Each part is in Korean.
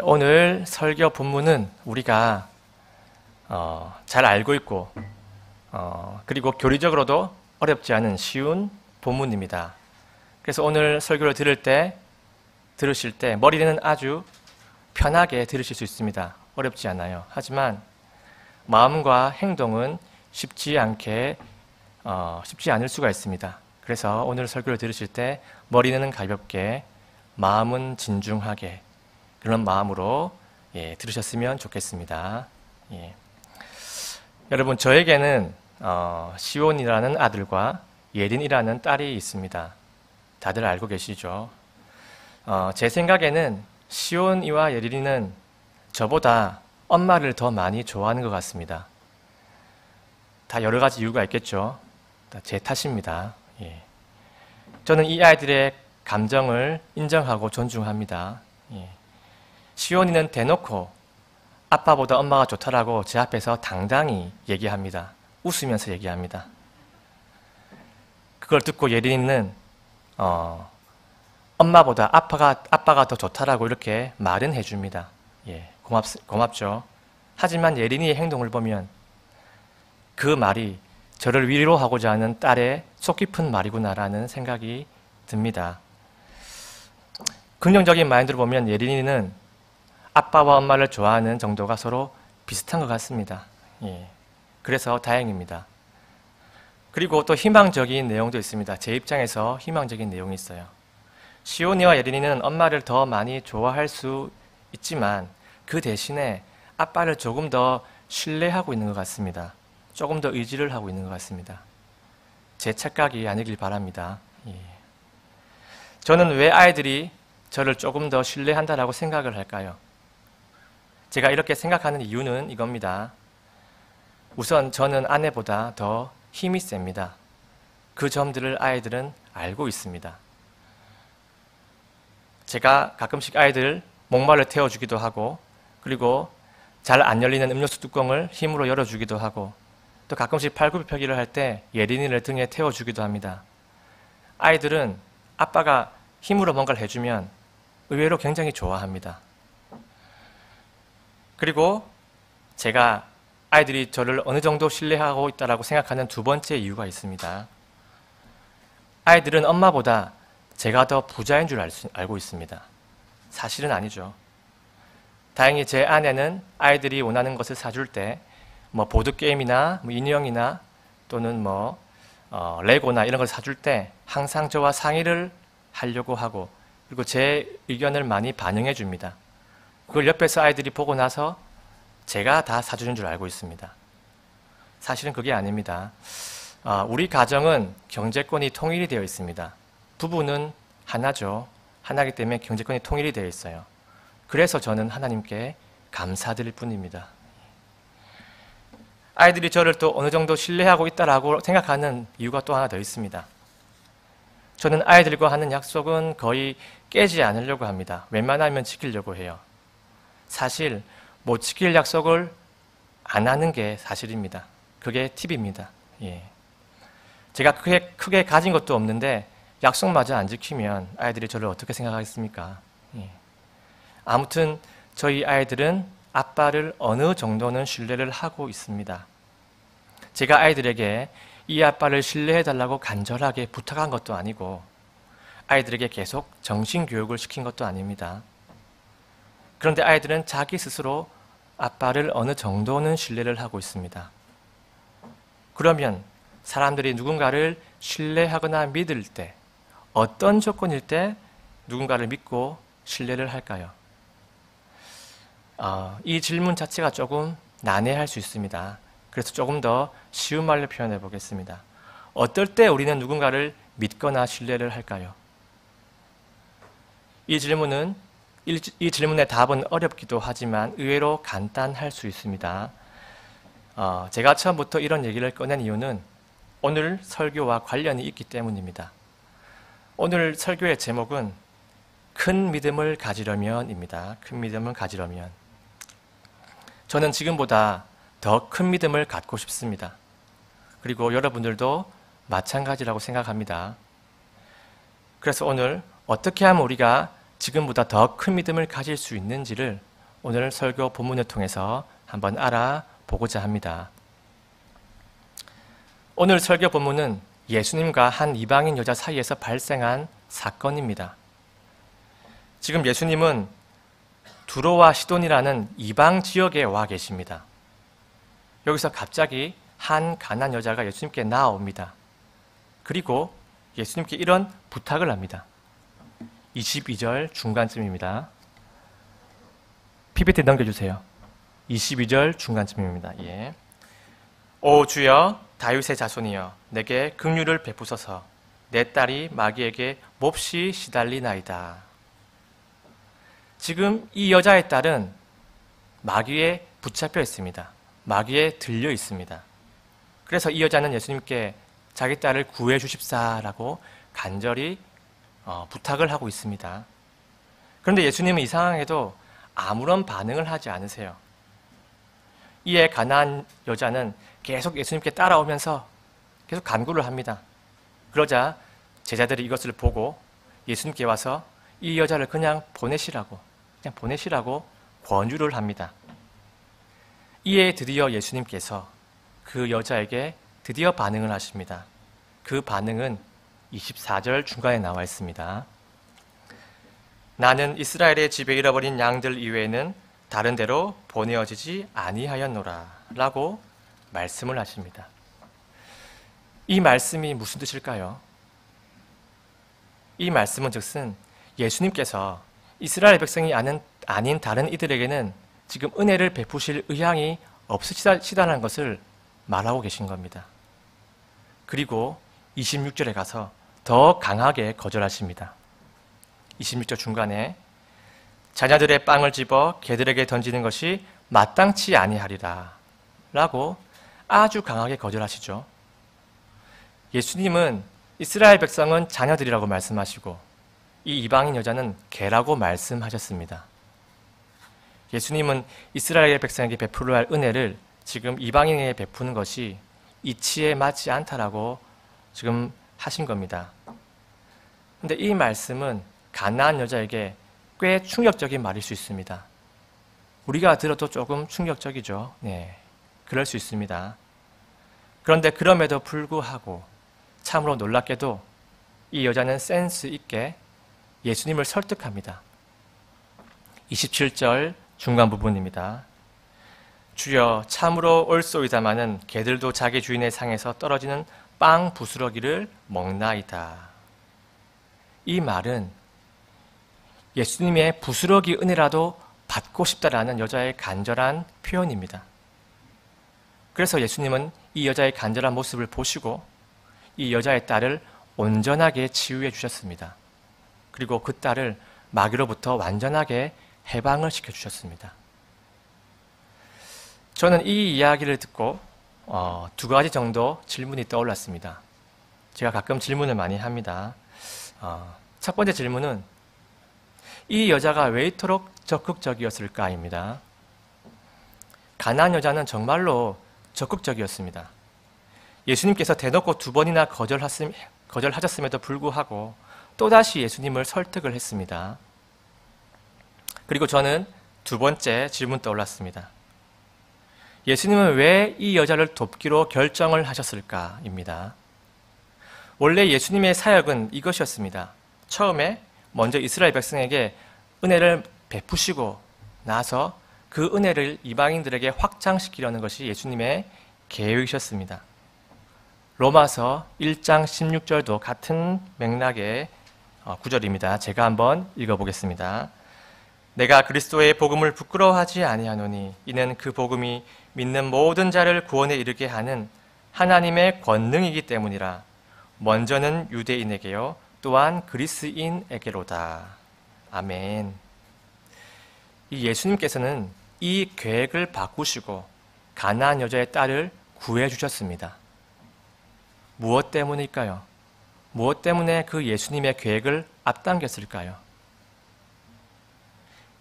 오늘 설교 본문은 우리가 잘 알고 있고 그리고 교리적으로도 어렵지 않은 쉬운 본문입니다. 그래서 오늘 설교를 들으실 때 머리는 아주 편하게 들으실 수 있습니다. 어렵지 않아요. 하지만 마음과 행동은 쉽지 않을 수가 있습니다. 그래서 오늘 설교를 들으실 때 머리는 가볍게, 마음은 진중하게 그런 마음으로 들으셨으면 좋겠습니다. 여러분, 저에게는 시온이라는 아들과 예린이라는 딸이 있습니다. 다들 알고 계시죠? 제 생각에는 시온이와 예린이는 저보다 엄마를 더 많이 좋아하는 것 같습니다. 다 여러 가지 이유가 있겠죠. 제 탓입니다. 저는 이 아이들의 감정을 인정하고 존중합니다. 시온이는 대놓고 아빠보다 엄마가 좋다라고 제 앞에서 당당히 얘기합니다. 웃으면서 얘기합니다. 그걸 듣고 예린이는 엄마보다 아빠가 더 좋다라고 이렇게 말은 해줍니다. 고맙죠. 하지만 예린이의 행동을 보면 그 말이 저를 위로하고자 하는 딸의 속 깊은 말이구나라는 생각이 듭니다. 긍정적인 마인드로 보면 예린이는 아빠와 엄마를 좋아하는 정도가 서로 비슷한 것 같습니다. 그래서 다행입니다. 그리고 또 희망적인 내용도 있습니다. 제 입장에서 희망적인 내용이 있어요. 시온이와 예린이는 엄마를 더 많이 좋아할 수 있지만 그 대신에 아빠를 조금 더 신뢰하고 있는 것 같습니다. 조금 더 의지를 하고 있는 것 같습니다. 제 착각이 아니길 바랍니다. 저는 왜 아이들이 저를 조금 더 신뢰한다라고 생각을 할까요? 제가 이렇게 생각하는 이유는 이겁니다. 우선 저는 아내보다 더 힘이 셉니다. 그 점들을 아이들은 알고 있습니다. 제가 가끔씩 아이들 목말을 태워주기도 하고, 그리고 잘 안 열리는 음료수 뚜껑을 힘으로 열어주기도 하고, 또 가끔씩 팔굽혀펴기를 할 때 예린이를 등에 태워주기도 합니다. 아이들은 아빠가 힘으로 뭔가를 해주면 의외로 굉장히 좋아합니다. 그리고 제가 아이들이 저를 어느 정도 신뢰하고 있다고 생각하는 두 번째 이유가 있습니다. 아이들은 엄마보다 제가 더 부자인 줄 알고 있습니다. 사실은 아니죠. 다행히 제 아내는 아이들이 원하는 것을 사줄 때 보드게임이나 인형이나 또는 레고나 이런 걸 사줄 때 항상 저와 상의를 하려고 하고, 그리고 제 의견을 많이 반영해 줍니다. 그걸 옆에서 아이들이 보고 나서 제가 다 사주는 줄 알고 있습니다. 사실은 그게 아닙니다. 우리 가정은 경제권이 통일이 되어 있습니다. 부부는 하나죠. 하나이기 때문에 경제권이 통일이 되어 있어요. 그래서 저는 하나님께 감사드릴 뿐입니다. 아이들이 저를 또 어느 정도 신뢰하고 있다라고 생각하는 이유가 또 하나 더 있습니다. 저는 아이들과 하는 약속은 거의 깨지 않으려고 합니다. 웬만하면 지키려고 해요. 사실 못 지킬 약속을 안 하는 게 사실입니다. 그게 팁입니다. 제가 크게 가진 것도 없는데 약속마저 안 지키면 아이들이 저를 어떻게 생각하겠습니까? 아무튼 저희 아이들은 아빠를 어느 정도는 신뢰를 하고 있습니다. 제가 아이들에게 이 아빠를 신뢰해달라고 간절하게 부탁한 것도 아니고 아이들에게 계속 정신교육을 시킨 것도 아닙니다. 그런데 아이들은 자기 스스로 아빠를 어느 정도는 신뢰를 하고 있습니다. 그러면 사람들이 누군가를 신뢰하거나 믿을 때 어떤 조건일 때 누군가를 믿고 신뢰를 할까요? 이 질문 자체가 조금 난해할 수 있습니다. 그래서 조금 더 쉬운 말로 표현해 보겠습니다. 어떨 때 우리는 누군가를 믿거나 신뢰를 할까요? 이 질문의 답은 어렵기도 하지만 의외로 간단할 수 있습니다. 제가 처음부터 이런 얘기를 꺼낸 이유는 오늘 설교와 관련이 있기 때문입니다. 오늘 설교의 제목은 큰 믿음을 가지려면입니다. 큰 믿음을 가지려면. 저는 지금보다 더 큰 믿음을 갖고 싶습니다. 그리고 여러분들도 마찬가지라고 생각합니다. 그래서 오늘 어떻게 하면 우리가 지금보다 더 큰 믿음을 가질 수 있는지를 오늘 설교 본문을 통해서 한번 알아보고자 합니다. 오늘 설교 본문은 예수님과 한 이방인 여자 사이에서 발생한 사건입니다. 지금 예수님은 두로와 시돈이라는 이방 지역에 와 계십니다. 여기서 갑자기 한 가난한 여자가 예수님께 나옵니다. 그리고 예수님께 이런 부탁을 합니다. 22절 중간쯤입니다. PPT 넘겨주세요. 22절 중간쯤입니다. 예. 오 주여 다윗의 자손이여 내게 긍휼을 베푸소서 내 딸이 마귀에게 몹시 시달리나이다. 지금 이 여자의 딸은 마귀에 붙잡혀 있습니다. 마귀에 들려 있습니다. 그래서 이 여자는 예수님께 자기 딸을 구해 주십사라고 간절히 부탁을 하고 있습니다. 그런데 예수님은 이상하게도 아무런 반응을 하지 않으세요. 이에 가난한 여자는 계속 예수님께 따라오면서 계속 간구를 합니다. 그러자 제자들이 이것을 보고 예수님께 와서 이 여자를 그냥 보내시라고 권유를 합니다. 이에 드디어 예수님께서 그 여자에게 드디어 반응을 하십니다. 그 반응은 24절 중간에 나와 있습니다. 나는 이스라엘의 집에 잃어버린 양들 이외에는 다른 데로 보내어지지 아니하였노라 라고 말씀을 하십니다. 이 말씀이 무슨 뜻일까요? 이 말씀은 즉슨 예수님께서 이스라엘 백성이 아닌 다른 이들에게는 지금 은혜를 베푸실 의향이 없으시다는 것을 말하고 계신 겁니다. 그리고 26절에 가서 더 강하게 거절하십니다. 26절 중간에 자녀들의 빵을 집어 개들에게 던지는 것이 마땅치 아니하리라 라고 아주 강하게 거절하시죠. 예수님은 이스라엘 백성은 자녀들이라고 말씀하시고 이 이방인 여자는 개라고 말씀하셨습니다. 예수님은 이스라엘 백성에게 베풀어야 할 은혜를 지금 이방인에게 베푸는 것이 이치에 맞지 않다라고 지금 하신 겁니다. 근데 이 말씀은 가나안 여자에게 꽤 충격적인 말일 수 있습니다. 우리가 들어도 조금 충격적이죠. 네, 그럴 수 있습니다. 그런데 그럼에도 불구하고 참으로 놀랍게도 이 여자는 센스 있게 예수님을 설득합니다. 27절 중간 부분입니다. 주여 참으로 옳소이다마는 개들도 자기 주인의 상에서 떨어지는 빵 부스러기를 먹나이다. 이 말은 예수님의 부스러기 은혜라도 받고 싶다라는 여자의 간절한 표현입니다. 그래서 예수님은 이 여자의 간절한 모습을 보시고 이 여자의 딸을 온전하게 치유해 주셨습니다. 그리고 그 딸을 마귀로부터 완전하게 해방을 시켜주셨습니다. 저는 이 이야기를 듣고 두 가지 정도 질문이 떠올랐습니다. 제가 가끔 질문을 많이 합니다. 첫 번째 질문은 이 여자가 왜 이토록 적극적이었을까입니다. 가나안 여자는 정말로 적극적이었습니다. 예수님께서 대놓고 2번이나 거절하셨음에도 불구하고 또다시 예수님을 설득을 했습니다. 그리고 저는 두 번째 질문 떠올랐습니다. 예수님은 왜 이 여자를 돕기로 결정을 하셨을까입니다. 원래 예수님의 사역은 이것이었습니다. 처음에 먼저 이스라엘 백성에게 은혜를 베푸시고 나서 그 은혜를 이방인들에게 확장시키려는 것이 예수님의 계획이셨습니다. 로마서 1장 16절도 같은 맥락의 구절입니다. 제가 한번 읽어보겠습니다. 내가 그리스도의 복음을 부끄러워하지 아니하노니 이는 그 복음이 믿는 모든 자를 구원에 이르게 하는 하나님의 권능이기 때문이라. 먼저는 유대인에게요 또한 그리스인에게로다. 아멘. 이 예수님께서는 이 계획을 바꾸시고 가나안 여자의 딸을 구해 주셨습니다. 무엇 때문일까요? 무엇 때문에 그 예수님의 계획을 앞당겼을까요?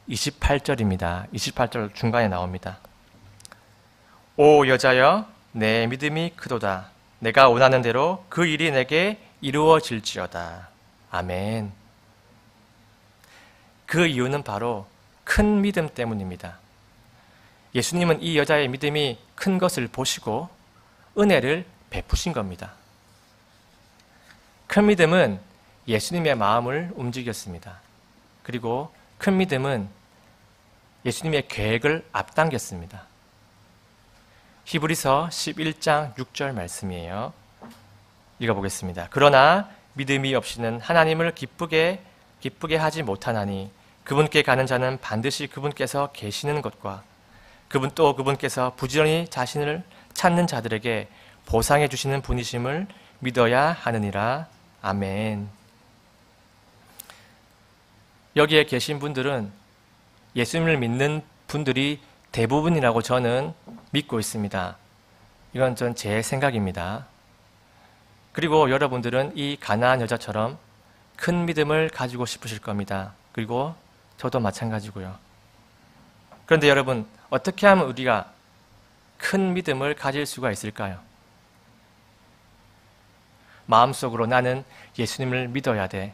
28절입니다. 28절 중간에 나옵니다. 오 여자여 내 믿음이 크도다. 내가 원하는 대로 그 일이 내게 이루어질지어다. 아멘. 그 이유는 바로 큰 믿음 때문입니다. 예수님은 이 여자의 믿음이 큰 것을 보시고 은혜를 베푸신 겁니다. 큰 믿음은 예수님의 마음을 움직였습니다. 그리고 큰 믿음은 예수님의 계획을 앞당겼습니다. 히브리서 11장 6절 말씀이에요. 읽어보겠습니다. 그러나 믿음이 없이는 하나님을 기쁘게 하지 못하나니 그분께 가는 자는 반드시 그분께서 계시는 것과 그분께서 부지런히 자신을 찾는 자들에게 보상해 주시는 분이심을 믿어야 하느니라. 아멘. 여기에 계신 분들은 예수님을 믿는 분들이 대부분이라고 저는 믿고 있습니다. 이건 전 제 생각입니다. 그리고 여러분들은 이 가나안 여자처럼 큰 믿음을 가지고 싶으실 겁니다. 그리고 저도 마찬가지고요. 그런데 여러분, 어떻게 하면 우리가 큰 믿음을 가질 수가 있을까요? 마음속으로 나는 예수님을 믿어야 돼.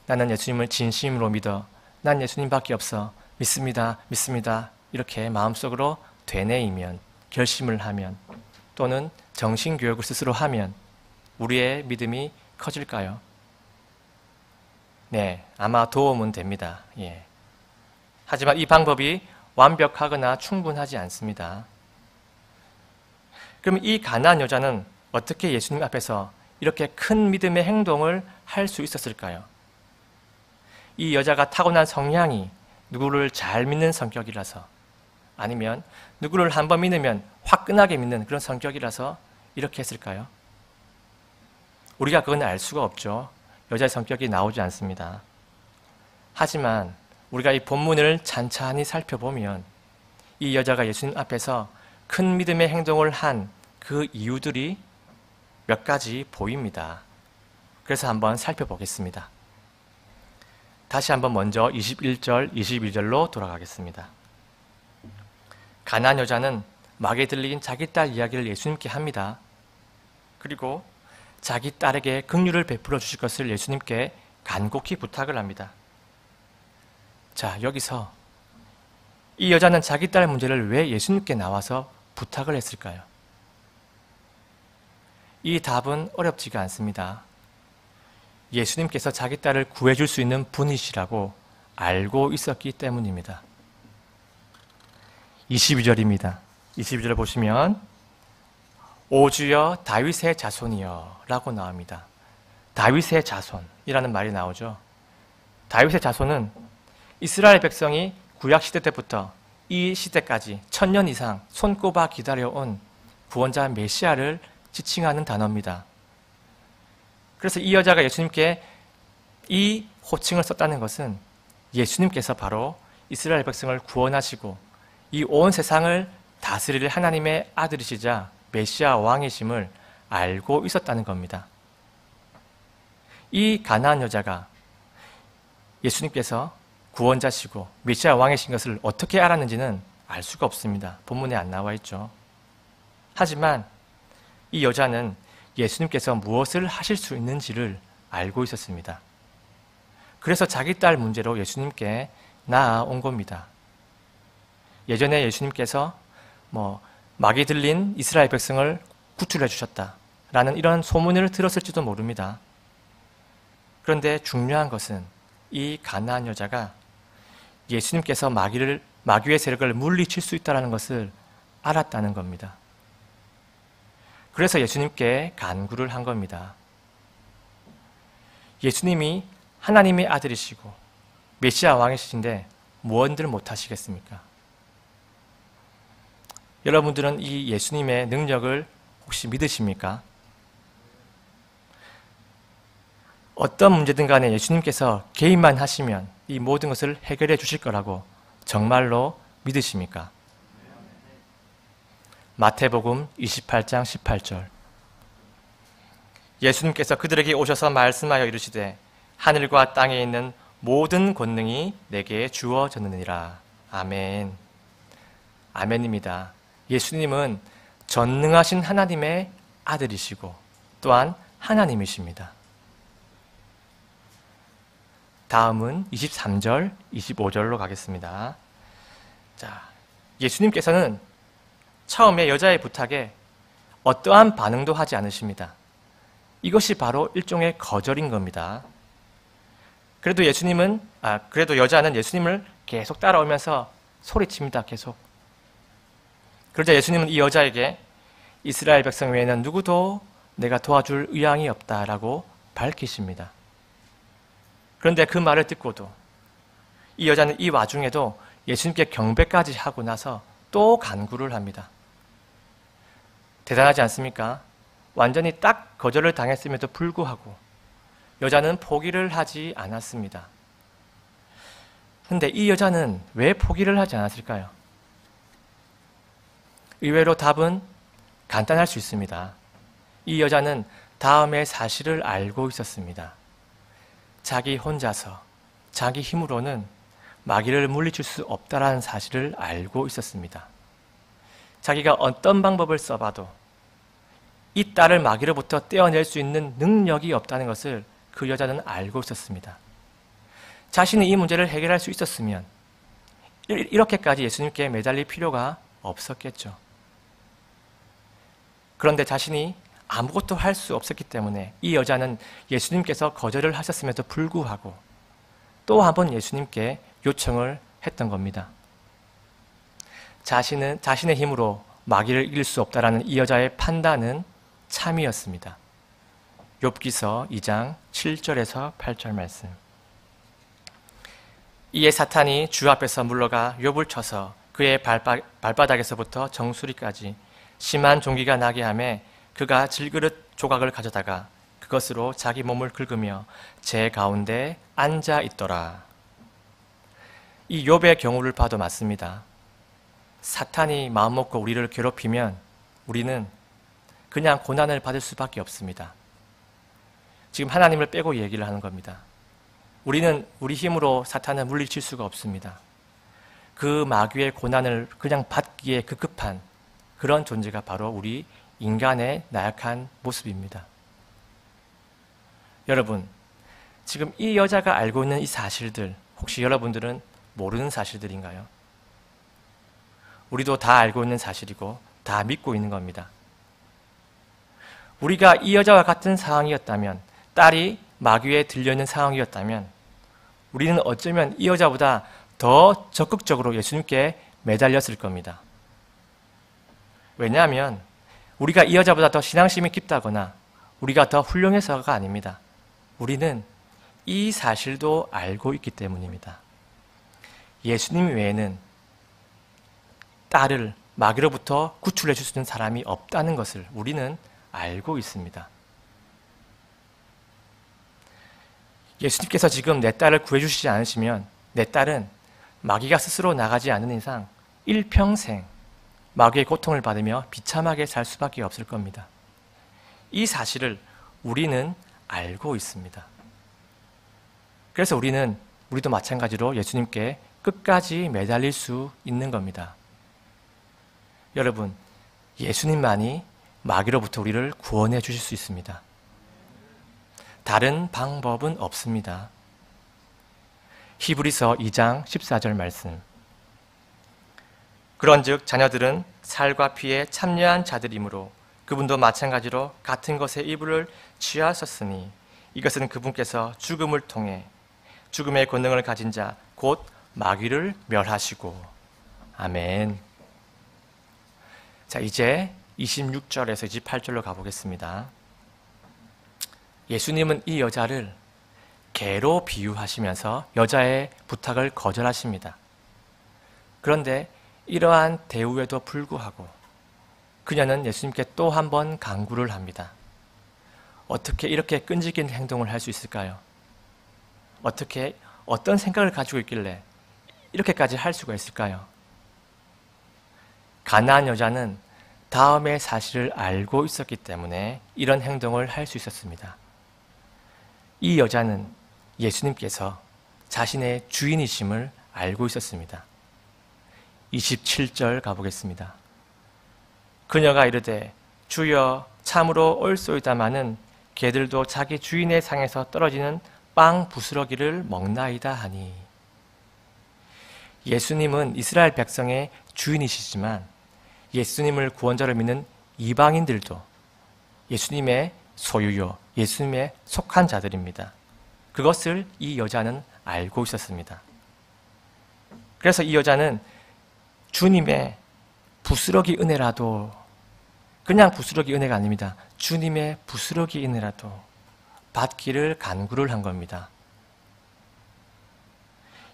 나는 예수님을 진심으로 믿어. 난 예수님밖에 없어. 믿습니다. 이렇게 마음속으로 되뇌이면, 결심을 하면, 또는 정신교육을 스스로 하면 우리의 믿음이 커질까요? 네, 아마 도움은 됩니다. 예. 하지만 이 방법이 완벽하거나 충분하지 않습니다. 그럼 이 가나안 여자는 어떻게 예수님 앞에서 이렇게 큰 믿음의 행동을 할 수 있었을까요? 이 여자가 타고난 성향이 누구를 잘 믿는 성격이라서, 아니면 누구를 한번 믿으면 화끈하게 믿는 그런 성격이라서 이렇게 했을까요? 우리가 그건 알 수가 없죠. 여자의 성격이 나오지 않습니다. 하지만 우리가 이 본문을 찬찬히 살펴보면 이 여자가 예수님 앞에서 큰 믿음의 행동을 한 그 이유들이 몇 가지 보입니다. 그래서 한번 살펴보겠습니다. 다시 한번 먼저 21절, 22절로 돌아가겠습니다. 가나안 여자는 막에 들린 자기 딸 이야기를 예수님께 합니다. 그리고 자기 딸에게 긍휼을 베풀어 주실 것을 예수님께 간곡히 부탁을 합니다. 자, 여기서 이 여자는 자기 딸 문제를 왜 예수님께 나와서 부탁을 했을까요? 이 답은 어렵지가 않습니다. 예수님께서 자기 딸을 구해줄 수 있는 분이시라고 알고 있었기 때문입니다. 22절입니다. 22절을 보시면 오 주여 다윗의 자손이여 라고 나옵니다. 다윗의 자손이라는 말이 나오죠. 다윗의 자손은 이스라엘 백성이 구약시대 때부터 이 시대까지 1000년 이상 손꼽아 기다려온 구원자 메시아를 지칭하는 단어입니다. 그래서 이 여자가 예수님께 이 호칭을 썼다는 것은 예수님께서 바로 이스라엘 백성을 구원하시고 이 온 세상을 다스릴 하나님의 아들이시자 메시아 왕이심을 알고 있었다는 겁니다. 이 가나안 여자가 예수님께서 구원자시고 메시아 왕이신 것을 어떻게 알았는지는 알 수가 없습니다. 본문에 안 나와 있죠. 하지만 이 여자는 예수님께서 무엇을 하실 수 있는지를 알고 있었습니다. 그래서 자기 딸 문제로 예수님께 나아온 겁니다. 예전에 예수님께서 막이 들린 이스라엘 백성을 구출해 주셨다라는 이런 소문을 들었을지도 모릅니다. 그런데 중요한 것은 이 가나안 여자가 예수님께서 마귀의 세력을 물리칠 수 있다는 것을 알았다는 겁니다. 그래서 예수님께 간구를 한 겁니다. 예수님이 하나님의 아들이시고 메시아 왕이신데 무언들 못하시겠습니까? 여러분들은 이 예수님의 능력을 혹시 믿으십니까? 어떤 문제든 간에 예수님께서 개입만 하시면 이 모든 것을 해결해 주실 거라고 정말로 믿으십니까? 마태복음 28장 18절 예수님께서 그들에게 오셔서 말씀하여 이르시되 하늘과 땅에 있는 모든 권능이 내게 주어졌느니라. 아멘. 아멘입니다. 예수님은 전능하신 하나님의 아들이시고 또한 하나님이십니다. 다음은 23절, 25절로 가겠습니다. 자, 예수님께서는 처음에 여자의 부탁에 어떠한 반응도 하지 않으십니다. 이것이 바로 일종의 거절인 겁니다. 그래도 여자는 예수님을 계속 따라오면서 소리칩니다. 계속. 그러자 예수님은 이 여자에게 이스라엘 백성 외에는 누구도 내가 도와줄 의향이 없다라고 밝히십니다. 그런데 그 말을 듣고도 이 여자는 이 와중에도 예수님께 경배까지 하고 나서 또 간구를 합니다. 대단하지 않습니까? 완전히 딱 거절을 당했음에도 불구하고 여자는 포기를 하지 않았습니다. 그런데 이 여자는 왜 포기를 하지 않았을까요? 의외로 답은 간단할 수 있습니다. 이 여자는 다음의 사실을 알고 있었습니다. 자기 혼자서, 자기 힘으로는 마귀를 물리칠 수 없다라는 사실을 알고 있었습니다. 자기가 어떤 방법을 써봐도 이 딸을 마귀로부터 떼어낼 수 있는 능력이 없다는 것을 그 여자는 알고 있었습니다. 자신이 이 문제를 해결할 수 있었으면 이렇게까지 예수님께 매달릴 필요가 없었겠죠. 그런데 자신이 아무것도 할 수 없었기 때문에 이 여자는 예수님께서 거절을 하셨음에도 불구하고 또 한 번 예수님께 요청을 했던 겁니다. 자신의 힘으로 마귀를 이길 수 없다라는 이 여자의 판단은 참이었습니다. 욥기서 2장 7절에서 8절 말씀. 이에 사탄이 주 앞에서 물러가 욥을 쳐서 그의 발바닥에서부터 정수리까지 심한 종기가 나게 하매 그가 질그릇 조각을 가져다가 그것으로 자기 몸을 긁으며 제 가운데 앉아 있더라. 이 욥의 경우를 봐도 맞습니다. 사탄이 마음먹고 우리를 괴롭히면 우리는 그냥 고난을 받을 수밖에 없습니다. 지금 하나님을 빼고 얘기를 하는 겁니다. 우리는 우리 힘으로 사탄을 물리칠 수가 없습니다. 그 마귀의 고난을 그냥 받기에 급급한 그런 존재가 바로 우리 인간의 나약한 모습입니다. 여러분, 지금 이 여자가 알고 있는 이 사실들, 혹시 여러분들은 모르는 사실들인가요? 우리도 다 알고 있는 사실이고 다 믿고 있는 겁니다. 우리가 이 여자와 같은 상황이었다면, 딸이 마귀에 들려있는 상황이었다면 우리는 어쩌면 이 여자보다 더 적극적으로 예수님께 매달렸을 겁니다. 왜냐하면 우리가 이 여자보다 더 신앙심이 깊다거나 우리가 더 훌륭해서가 아닙니다. 우리는 이 사실도 알고 있기 때문입니다. 예수님 외에는 딸을 마귀로부터 구출해 줄 수 있는 사람이 없다는 것을 우리는 알고 있습니다. 예수님께서 지금 내 딸을 구해주시지 않으시면 내 딸은 마귀가 스스로 나가지 않는 이상 일평생 마귀의 고통을 받으며 비참하게 살 수밖에 없을 겁니다. 이 사실을 우리는 알고 있습니다. 그래서 우리도 마찬가지로 예수님께 끝까지 매달릴 수 있는 겁니다. 여러분, 예수님만이 마귀로부터 우리를 구원해 주실 수 있습니다. 다른 방법은 없습니다. 히브리서 2장 14절 말씀. 그런즉 자녀들은 살과 피에 참여한 자들이므로 그분도 마찬가지로 같은 것에 이불을 취하셨으니 이것은 그분께서 죽음을 통해 죽음의 권능을 가진 자 곧 마귀를 멸하시고. 아멘. 자, 이제 26절에서 28절로 가보겠습니다. 예수님은 이 여자를 개로 비유하시면서 여자의 부탁을 거절하십니다. 그런데 이러한 대우에도 불구하고 그녀는 예수님께 또 한 번 간구를 합니다. 어떻게 이렇게 끈질긴 행동을 할 수 있을까요? 어떤 생각을 가지고 있길래 이렇게까지 할 수가 있을까요? 가나안 여자는 다음의 사실을 알고 있었기 때문에 이런 행동을 할 수 있었습니다. 이 여자는 예수님께서 자신의 주인이심을 알고 있었습니다. 27절 가보겠습니다. 그녀가 이르되 주여 참으로 옳소이다마는 개들도 자기 주인의 상에서 떨어지는 빵 부스러기를 먹나이다 하니. 예수님은 이스라엘 백성의 주인이시지만 예수님을 구원자로 믿는 이방인들도 예수님의 소유요, 예수님의 속한 자들입니다. 그것을 이 여자는 알고 있었습니다. 그래서 이 여자는 주님의 부스러기 은혜라도, 그냥 부스러기 은혜가 아닙니다. 주님의 부스러기 은혜라도 받기를 간구를 한 겁니다.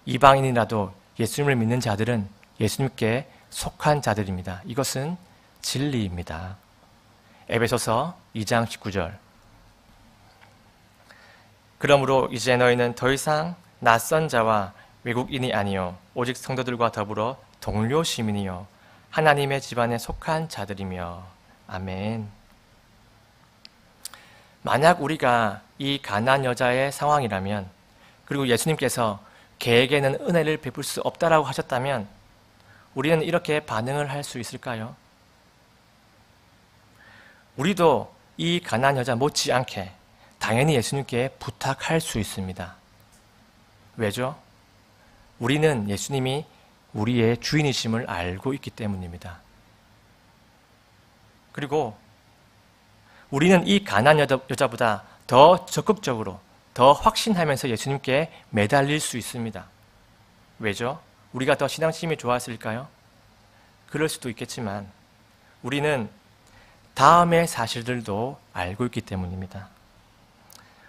이방인이라도 예수님을 믿는 자들은 예수님께 속한 자들입니다. 이것은 진리입니다. 에베소서 2장 19절. 그러므로 이제 너희는 더 이상 낯선 자와 외국인이 아니요 오직 성도들과 더불어 동료 시민이요 하나님의 집안에 속한 자들이며. 아멘. 만약 우리가 이 가나안 여자의 상황이라면, 그리고 예수님께서 걔에게는 은혜를 베풀 수 없다라고 하셨다면 우리는 이렇게 반응을 할 수 있을까요? 우리도 이 가나안 여자 못지않게 당연히 예수님께 부탁할 수 있습니다. 왜죠? 우리는 예수님이 우리의 주인이심을 알고 있기 때문입니다. 그리고 우리는 이 가나안 여자보다 더 적극적으로, 더 확신하면서 예수님께 매달릴 수 있습니다. 왜죠? 우리가 더 신앙심이 좋았을까요? 그럴 수도 있겠지만 우리는 다음의 사실들도 알고 있기 때문입니다.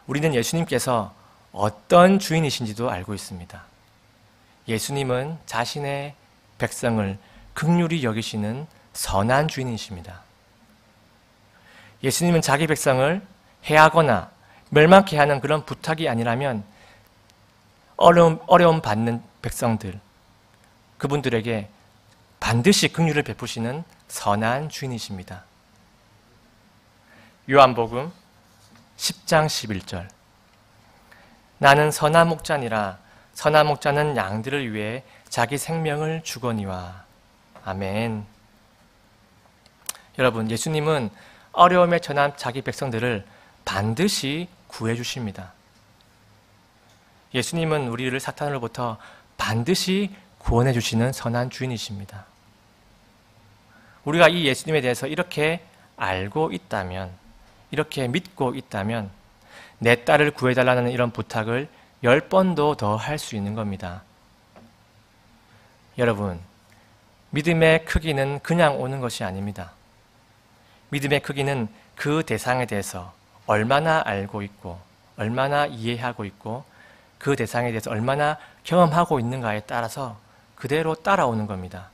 우리는 예수님께서 어떤 주인이신지도 알고 있습니다. 예수님은 자신의 백성을 긍휼히 여기시는 선한 주인이십니다. 예수님은 자기 백성을 해하거나 멸망케 하는 그런 부탁이 아니라면 어려움 받는 백성들, 그분들에게 반드시 긍휼을 베푸시는 선한 주인이십니다. 요한복음 10장 11절. 나는 선한 목자니라. 선한 목자는 양들을 위해 자기 생명을 주거니와. 아멘. 여러분, 예수님은 어려움에 처한 자기 백성들을 반드시 구해 주십니다. 예수님은 우리를 사탄으로부터 반드시 구원해 주시는 선한 주인이십니다. 우리가 이 예수님에 대해서 이렇게 알고 있다면, 이렇게 믿고 있다면 내 딸을 구해달라는 이런 부탁을 10번도 더 할 수 있는 겁니다. 여러분, 믿음의 크기는 그냥 오는 것이 아닙니다. 믿음의 크기는 그 대상에 대해서 얼마나 알고 있고, 얼마나 이해하고 있고, 그 대상에 대해서 얼마나 경험하고 있는가에 따라서 그대로 따라오는 겁니다.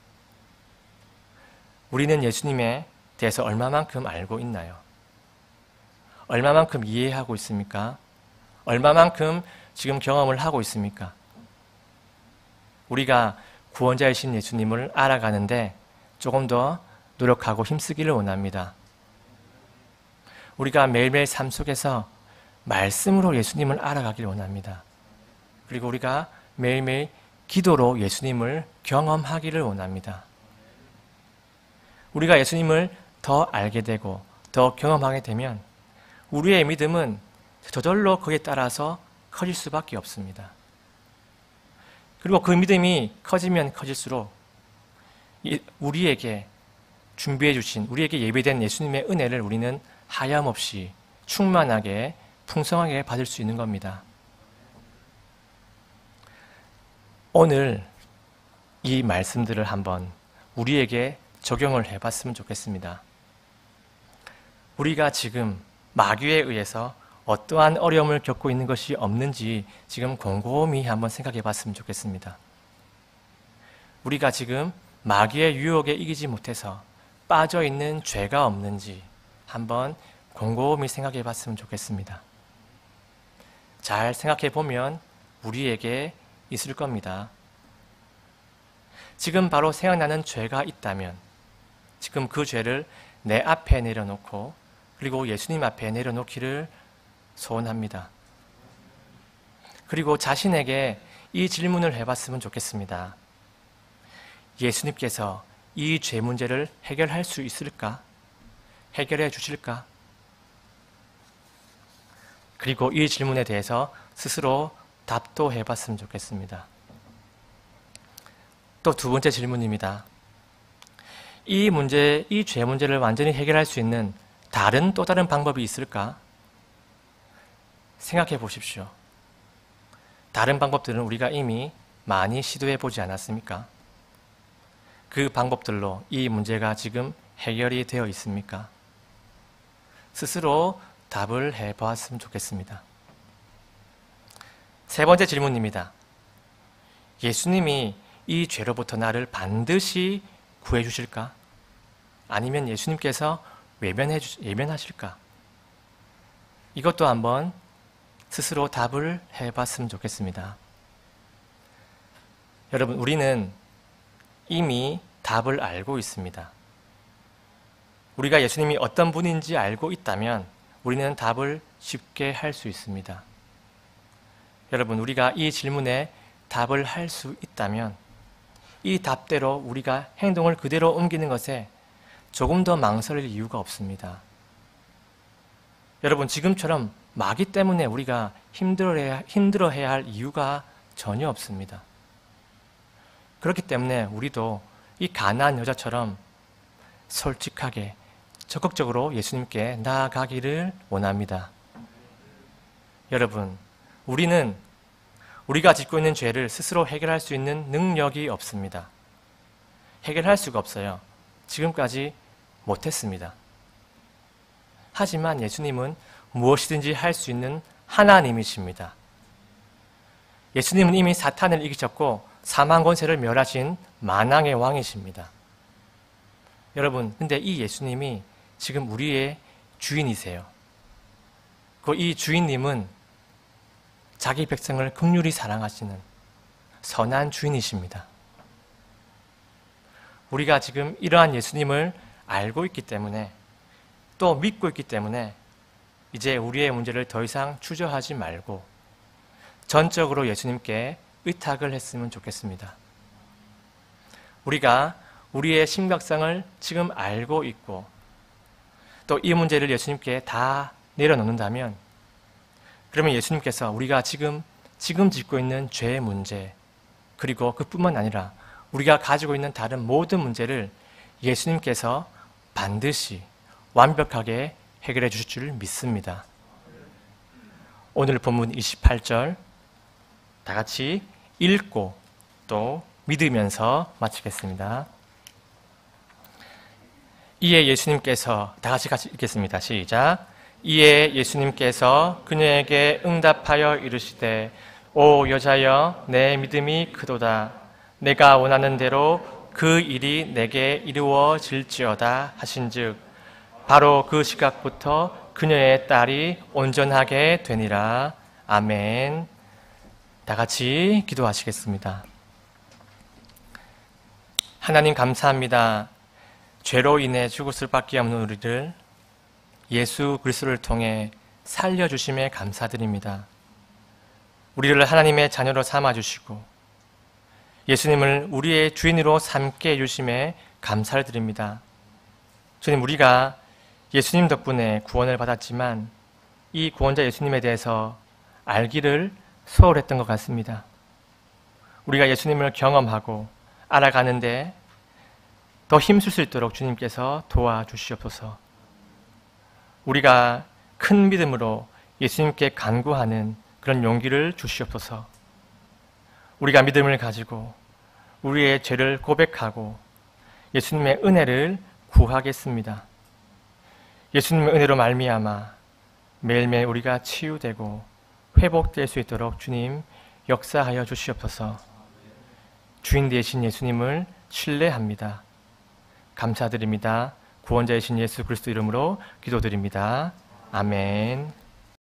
우리는 예수님에 대해서 얼마만큼 알고 있나요? 얼마만큼 이해하고 있습니까? 얼마만큼 지금 경험을 하고 있습니까? 우리가 구원자이신 예수님을 알아가는데 조금 더 노력하고 힘쓰기를 원합니다. 우리가 매일매일 삶 속에서 말씀으로 예수님을 알아가기를 원합니다. 그리고 우리가 매일매일 기도로 예수님을 경험하기를 원합니다. 우리가 예수님을 더 알게 되고 더 경험하게 되면 우리의 믿음은 저절로 거기에 따라서 커질 수밖에 없습니다. 그리고 그 믿음이 커지면 커질수록 우리에게 준비해 주신, 우리에게 예배된 예수님의 은혜를 우리는 하염없이 충만하게 풍성하게 받을 수 있는 겁니다. 오늘 이 말씀들을 한번 우리에게 적용을 해봤으면 좋겠습니다. 우리가 지금 마귀에 의해서 어떠한 어려움을 겪고 있는 것이 없는지 지금 곰곰이 한번 생각해 봤으면 좋겠습니다. 우리가 지금 마귀의 유혹에 이기지 못해서 빠져있는 죄가 없는지 한번 곰곰이 생각해 봤으면 좋겠습니다. 잘 생각해 보면 우리에게 있을 겁니다. 지금 바로 생각나는 죄가 있다면 지금 그 죄를 내 앞에 내려놓고 그리고 예수님 앞에 내려놓기를 소원합니다. 그리고 자신에게 이 질문을 해봤으면 좋겠습니다. 예수님께서 이 죄 문제를 해결할 수 있을까? 해결해 주실까? 그리고 이 질문에 대해서 스스로 답도 해봤으면 좋겠습니다. 또 두 번째 질문입니다. 이 문제, 이 죄 문제를 완전히 해결할 수 있는 또 다른 방법이 있을까? 생각해 보십시오. 다른 방법들은 우리가 이미 많이 시도해 보지 않았습니까? 그 방법들로 이 문제가 지금 해결이 되어 있습니까? 스스로 답을 해 보았으면 좋겠습니다. 세 번째 질문입니다. 예수님이 이 죄로부터 나를 반드시 구해 주실까? 아니면 예수님께서 외면하실까? 이것도 한번 스스로 답을 해 봤으면 좋겠습니다. 여러분, 우리는 이미 답을 알고 있습니다. 우리가 예수님이 어떤 분인지 알고 있다면 우리는 답을 쉽게 할 수 있습니다. 여러분, 우리가 이 질문에 답을 할 수 있다면 이 답대로 우리가 행동을 그대로 옮기는 것에 조금 더 망설일 이유가 없습니다. 여러분, 지금처럼 마귀 때문에 우리가 힘들어해야 할 이유가 전혀 없습니다. 그렇기 때문에 우리도 이 가나안 여자처럼 솔직하게 적극적으로 예수님께 나아가기를 원합니다. 여러분, 우리가 짓고 있는 죄를 스스로 해결할 수 있는 능력이 없습니다. 해결할 수가 없어요. 지금까지 못했습니다. 하지만 예수님은 무엇이든지 할 수 있는 하나님이십니다. 예수님은 이미 사탄을 이기셨고 사망 권세를 멸하신 만왕의 왕이십니다. 여러분, 근데 이 예수님이 지금 우리의 주인이세요. 이 주인님은 자기 백성을 긍휼히 사랑하시는 선한 주인이십니다. 우리가 지금 이러한 예수님을 알고 있기 때문에 또 믿고 있기 때문에 이제 우리의 문제를 더 이상 추저하지 말고 전적으로 예수님께 의탁을 했으면 좋겠습니다. 우리가 우리의 심각성을 지금 알고 있고 또 이 문제를 예수님께 다 내려놓는다면 그러면 예수님께서 우리가 지금 짓고 있는 죄의 문제 그리고 그뿐만 아니라 우리가 가지고 있는 다른 모든 문제를 예수님께서 반드시 완벽하게 해결해 주실 줄 믿습니다. 오늘 본문 28절 다 같이 읽고 또 믿으면서 마치겠습니다. 이에 예수님께서 다 같이 읽겠습니다. 시작. 이에 예수님께서 그녀에게 응답하여 이르시되 오 여자여 내 믿음이 크도다. 내가 원하는 대로 그 일이 내게 이루어질지어다 하신즉 바로 그 시각부터 그녀의 딸이 온전하게 되니라. 아멘. 다 같이 기도하시겠습니다. 하나님 감사합니다. 죄로 인해 죽을 수밖에 없는 우리를 예수 그리스도를 통해 살려주심에 감사드립니다. 우리를 하나님의 자녀로 삼아주시고 예수님을 우리의 주인으로 삼게 해주심에 감사를 드립니다. 주님, 우리가 예수님 덕분에 구원을 받았지만 이 구원자 예수님에 대해서 알기를 소홀했던 것 같습니다. 우리가 예수님을 경험하고 알아가는데 더 힘쓸 수 있도록 주님께서 도와주시옵소서. 우리가 큰 믿음으로 예수님께 간구하는 그런 용기를 주시옵소서. 우리가 믿음을 가지고 우리의 죄를 고백하고 예수님의 은혜를 구하겠습니다. 예수님의 은혜로 말미암아 매일매일 우리가 치유되고 회복될 수 있도록 주님 역사하여 주시옵소서. 주인 되신 예수님을 신뢰합니다. 감사드립니다. 구원자이신 예수 그리스도 이름으로 기도드립니다. 아멘.